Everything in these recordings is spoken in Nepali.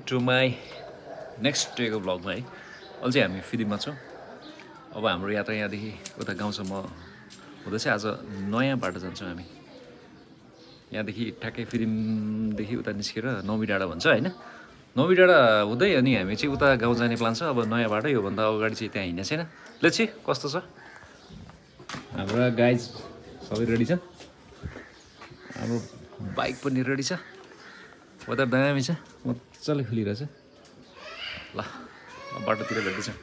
टु माई नेक्स्ट डेको भ्लगमा है। अहिले चाहिँ हामी फिदिममा छौँ। अब हाम्रो यात्रा यहाँदेखि उता गाउँसम्म हुँदैछ। आज नयाँ बाटो जान्छौँ हामी। यहाँदेखि ठ्याक्कै फिदिमदेखि उता निस्केर नौमी डाँडा भन्छ होइन। नौमी डाँडा हुँदै अनि हामी चाहिँ उता गाउँ जाने प्लान छ। अब नयाँ बाटो योभन्दा अगाडि चाहिँ त्यहाँ हिँडेको छैन। लेट्स सी कस्तो छ। हाम्रो गाइज सबै रेडी छ। हाम्रो बाइक पनि रेडी छ। वेदर दामी छ, मजाले खुलिरहेछ। ल बाटोतिर भेट्दैछौँ।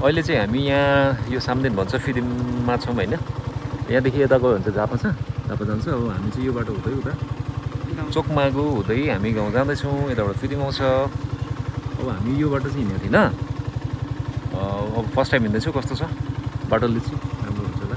अहिले चाहिँ हामी यहाँ यो सामदेन भन्छ फिदिममा छौँ होइन। यहाँदेखि यता गयो भने चाहिँ झापा छ, झापा जान्छ। अब हामी चाहिँ यो बाटो हुँदै उता चोकमागु हुँदै हामी गाउँ जाँदैछौँ। यताबाट फिदिम आउँछ। अब हामी यो बाटो चाहिँ हिँडेको थिएन। अब फर्स्ट टाइम हिँड्दैछु। कस्तो छ बाटोले चाहिँ राम्रो हुन्छ होला।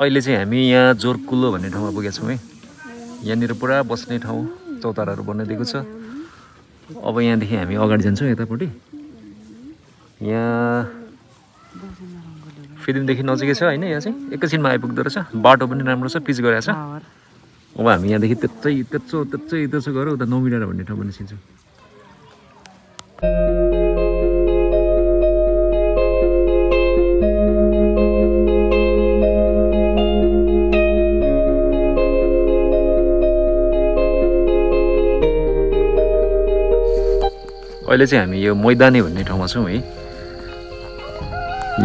अहिले चाहिँ हामी यहाँ जोरकुलो भन्ने ठाउँमा पुगेका छौँ है। यहाँनिर पुरा बस्ने ठाउँ चौताराहरू बनाइदिएको छ। अब यहाँदेखि हामी अगाडि जान्छौँ यतापट्टि। यहाँ फिदिमदेखि नजिकै छ होइन। यहाँ चाहिँ एकैछिनमा आइपुग्दो रहेछ। बाटो पनि राम्रो छ, पिच गरेको छ। अब हामी यहाँदेखि त्यत्रै गएर उता नौमी डाँडा भन्ने ठाउँमा निस्किन्छौँ। अहिले चाहिँ हामी यो मैदाने भन्ने ठाउँमा छौँ है।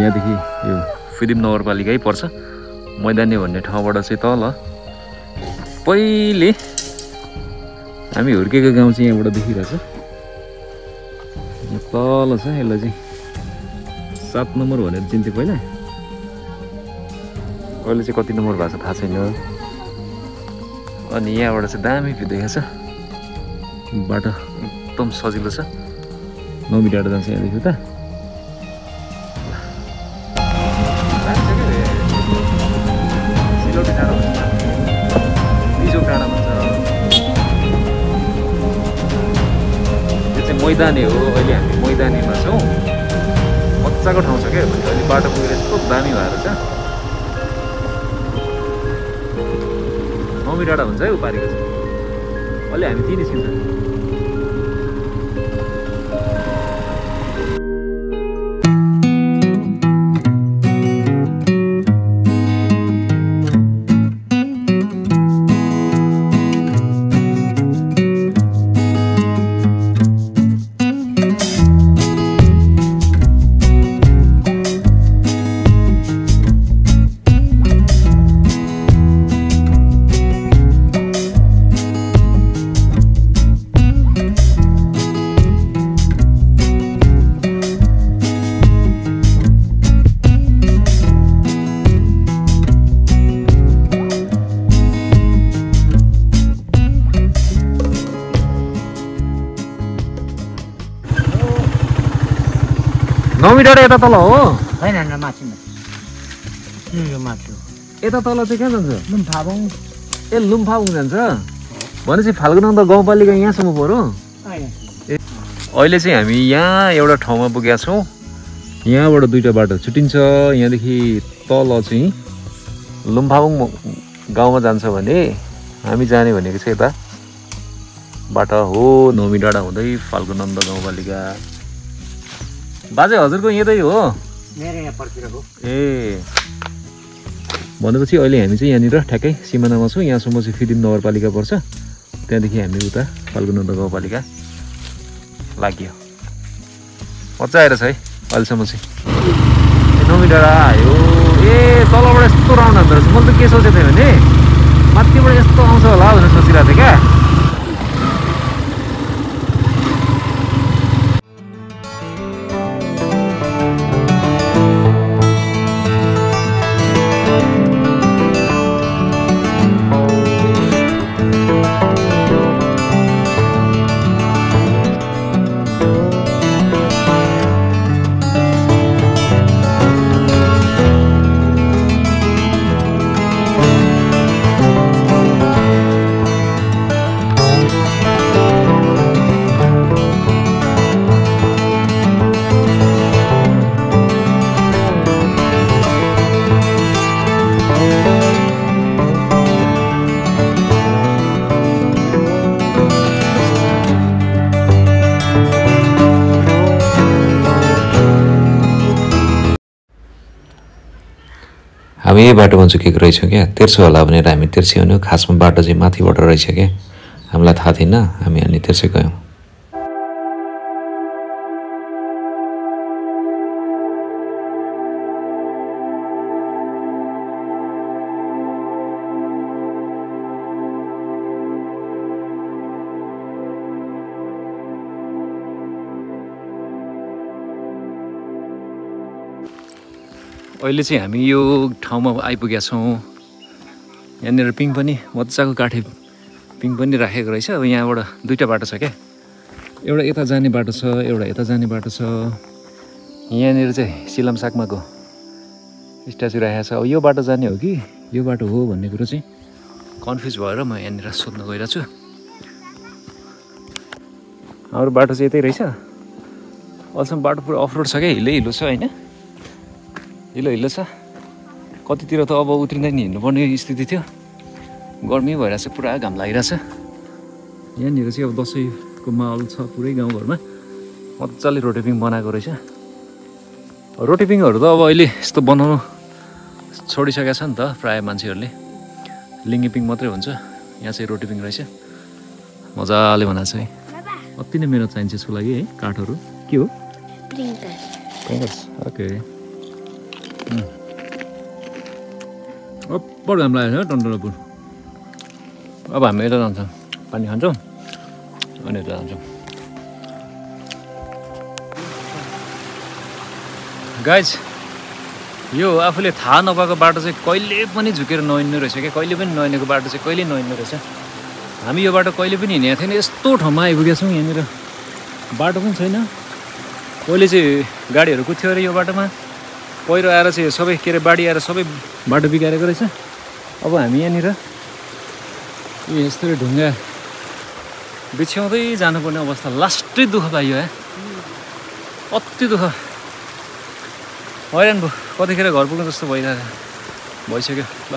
यहाँदेखि यो फिदिम नगरपालिकै पर्छ। मैदाने भन्ने ठाउँबाट चाहिँ तल पहिले हामी हुर्केको गाउँ चाहिँ यहाँबाट देखिरहेछ। तल छ। यसलाई चाहिँ 7 नम्बर भनेर चिन्थ्यो पहिला। अहिले चाहिँ कति नम्बर भएको छ थाहा छैन। अनि यहाँबाट चाहिँ दामी भ्यू देखाएको छ। बाटो एकदम सजिलो छ। नौमी डाँडा जान्छ यहाँदेखि उता। सिलौटी डाँडा मैदाने हो। अहिले हामी मैदानीमा छौँ। मजाको ठाउँ छ क्या। अहिले बाटो पुगेर यस्तो दामी भएर छ। नौमी डाँडा हुन्छ है उपारिको चाहिँ। अहिले हामी त्यहीँ निस्किन्छ। नौमी डाँडा यता तल हो? होइन माथि माथि यता तल चाहिँ कहाँ जान्छ? लुम्फाबुङ। ए लुम्फाबुङ जान्छ भनेपछि फाल्गुनन्द गाउँपालिका यहाँसम्म पऱ्यो? अहिले चाहिँ हामी यहाँ एउटा ठाउँमा पुगेका छौँ। यहाँबाट दुईवटा बाटो छुट्टिन्छ। यहाँदेखि तल चाहिँ लुम्फाबुङ गाउँमा जान्छ भने हामी जाने भनेको चाहिँ यता बाटो हो नौमी डाँडा हुँदै फाल्गुनन्द गाउँपालिका। बाजे हजुरको यतै हो? मेरो यहाँ पर्तिर हो। ए भनेपछि अहिले हामी चाहिँ यहाँनिर ठ्याक्कै सिमानामा छौँ। यहाँसम्म चाहिँ फिदिम नगरपालिका पर्छ। त्यहाँदेखि हामी उता फाल्गुनन्द गाउँपालिका लाग्यो। मजा आएर छ है अहिलेसम्म चाहिँ। नौमी डाँडा आयो। ए तलबाट यस्तो राउन्ड हान्दो रहेछ। मैले त के सोचेको थिएँ भने माथिबाट यस्तो आउँछ होला भनेर सोचिरहेको थिएँ क्या। हामी यही बाटोमा चुकेको रहेछौँ क्या। तेर्सो होला भनेर हामी तेर्से भन्यो। खासमा बाटो चाहिँ माथिबाट रहेछ क्या। हामीलाई थाहा थिएन। हामी अनि तेर्से गयौँ। अहिले चाहिँ हामी यो ठाउँमा आइपुगेका छौँ। यहाँनिर पिङ पनि मजाको काठे पिङ पनि राखेको रहेछ। अब यहाँबाट दुईवटा बाटो छ क्या। एउटा यता जाने बाटो छ, एउटा यता जाने बाटो छ। यहाँनिर चाहिँ सिलम साकमाको स्ट्याचु राखेको छ। अब यो बाटो जाने हो कि यो बाटो हो भन्ने कुरो चाहिँ कन्फ्युज भएर म यहाँनिर सोध्न गइरहेको छु। हाम्रो बाटो चाहिँ यतै रहेछ। अहिलेसम्म बाटो पुरा अफरोड छ क्या। हिलो छ होइन? हिलो छ। कतितिर त अब उत्रिँदै नि हिँड्नुपर्ने स्थिति थियो। गर्मी भइरहेछ। पुरा घाम लागिरहेछ। यहाँनिर चाहिँ अब दसैँको माहौल छ पुरै गाउँघरमा। मजाले रोटेपिङ बनाएको रहेछ। रोटेपिङहरू त अब अहिले यस्तो बनाउनु छोडिसकेको छ नि त प्रायः मान्छेहरूले। लिङ्गिपिङ मात्रै हुन्छ। यहाँ चाहिँ रोटेपिङ रहेछ। मजाले बनाएको छ है। अति नै मेहनत चाहिन्छ यसको लागि है। काठहरू के हो? प्रिङ्कर्स। ओके। बडो घाम लागेको छ टन्टलापुर। अब हामी यता जान्छौँ, पानी खान्छौँ अनि यता जान्छौँ। गाइज यो आफूले थाहा नपाएको बाटो चाहिँ कहिले पनि झुकेर नहिँड्नु रहेछ क्या। कहिले पनि नहिँडेको बाटो चाहिँ कहिले नहिँड्नु रहेछ। हामी यो बाटो कहिले पनि हिँडेको थिएन। यस्तो ठाउँमा आइपुगेका छौँ। यहाँनिर बाटो पनि छैन। पहिले चाहिँ गाडीहरू कुद्थ्यो अरे यो बाटोमा। पहिरो आएर चाहिँ सबै के अरे बाढी आएर सबै बाटो बिगारेको रहेछ। अब हामी यहाँनिर यस्तै ढुङ्गा बिछ्याउँदै जानुपर्ने अवस्था लास्टै दुःख पाइयो है अति दुःख हैरान भयो कतिखेर घर पुग्नु जस्तो भइसक्यो ल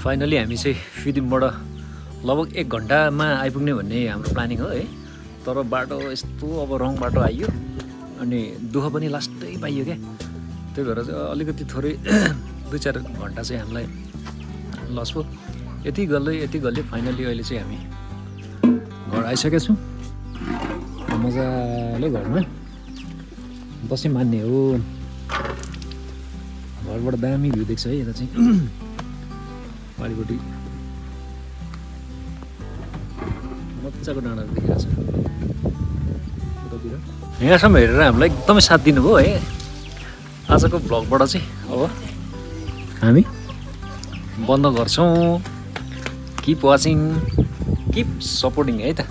फाइनली हामी चाहिँ फिदिमबाट लगभग 1 घन्टामा आइपुग्ने भन्ने हाम्रो प्लानिङ हो है तर बाटो यस्तो अब रङ बाटो आइयो अनि दुःख पनि लास्टै पाइयो क्या त्यही भएर चाहिँ अलिकति थोरै 2-4 घन्टा चाहिँ हामीलाई लस भयो यति गल्दै फाइनली अहिले चाहिँ हामी घर आइसकेका छौँ मजाले घरमा दसैँ मान्ने हो घरबाट दामी भ्यू देख्छ है यता चाहिँ पारिपट्टि मजाको डाँडाहरू देखिरहेको छ उतातिर यहाँसम्म हेरेर हामीलाई एकदमै साथ दिनुभयो है आजको भ्लगबाट चाहिँ अब हामी बन्द गर्छौँ किप वाचिङ किप सपोर्टिङ है त